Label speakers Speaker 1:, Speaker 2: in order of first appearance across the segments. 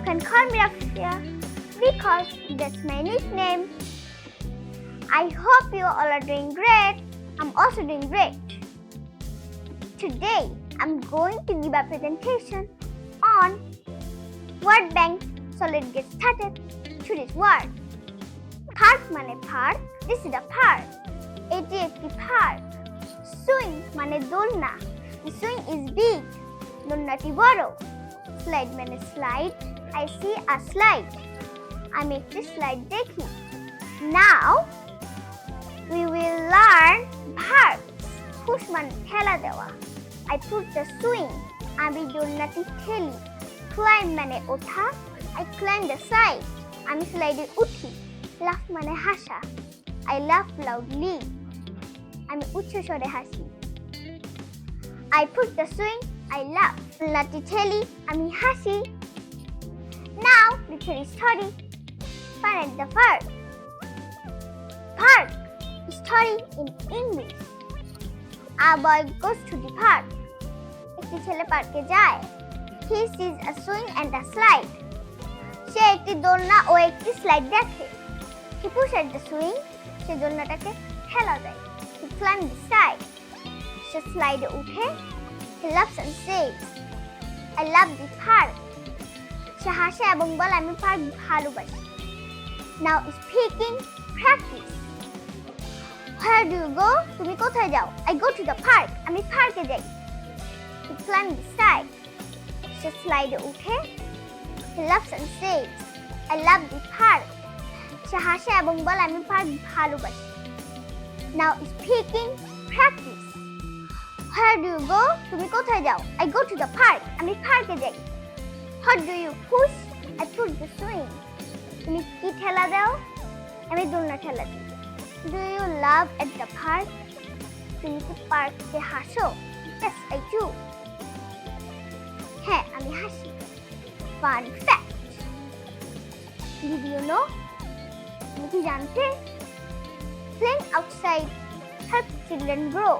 Speaker 1: can call me Rafia because that's my nickname. I hope you all are doing great. I'm also doing great. Today, I'm going to give a presentation on word bank. So let's get started to this word. Park মানে park. This is a park. এটি একটি park. Swing মানে দোলনা. The swing is big. দোলনাটি বড়. Slide মানে slide. I see a slide. আমি একটি slide দেখি. Now we will learn verbs. Push মানে ঠেলা দেওয়া. I push the swing. আমি দোলনাটি ঠেলি. Climb মানে ওঠা. I climb the slide. আমি স্লাইডে উঠি. Laugh মানে হাসা. I laugh loudly. আমি উচ্চ স্বরে হাসি. I push the swing. I laugh. দোলনাটি ঠেলি. আমি হাসি. Now the story. Find the verb. Park. Story in English. A boy goes to the park. একটি ছেলে পার্কে যায়. He sees a swing and a slide. সে একটি দোলনা ও একটি স্লাইড দেখে. He pushes the swing. সে দোলনাটাকে ঠেলা দেয়. He climbs the slide. সে স্লাইডে উঠে. He laughs and says, I love the park. সে হাসে এবং বলে আমি পার্ক ভালোবাসি. Now speaking practice. Where do you go? তুমি কোথায় যাও? I go to the park. আমি পার্কে যাই. He climbs the slide. সে স্লাইডে উঠে. He laughs and says, I love the park. সে হাসে এবং বলে আমি পার্ক ভালোবাসি. Now speaking practice. Where do you go? তুমি কোথায় যাও? I go to the park. আমি পার্কে যাই. What do you push? I push the swing. তুমি কি ঠেলা দাও? আমি দোলনা ঠেলা দিই. Do you laugh at the park? তুমি কি পার্কে হাসো? Yes, I do. হ্যাঁ, আমি হাসি. Fun fact. Did you know? তুমি কি জানতে? Playing outside helps children grow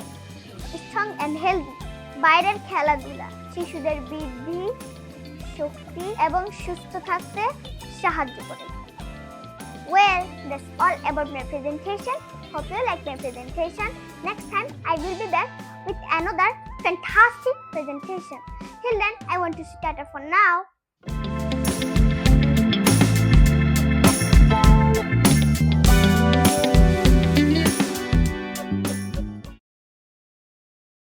Speaker 1: strong and healthy. বাইরের খেলাধুলা শিশুদের বৃদ্ধি, শক্তি এবং সুস্থ থাকতে সাহায্য করে. Well, that's all about my presentation. Hope you like my presentation. Next time I will be back with another fantastic presentation. Till then, I want to start for now.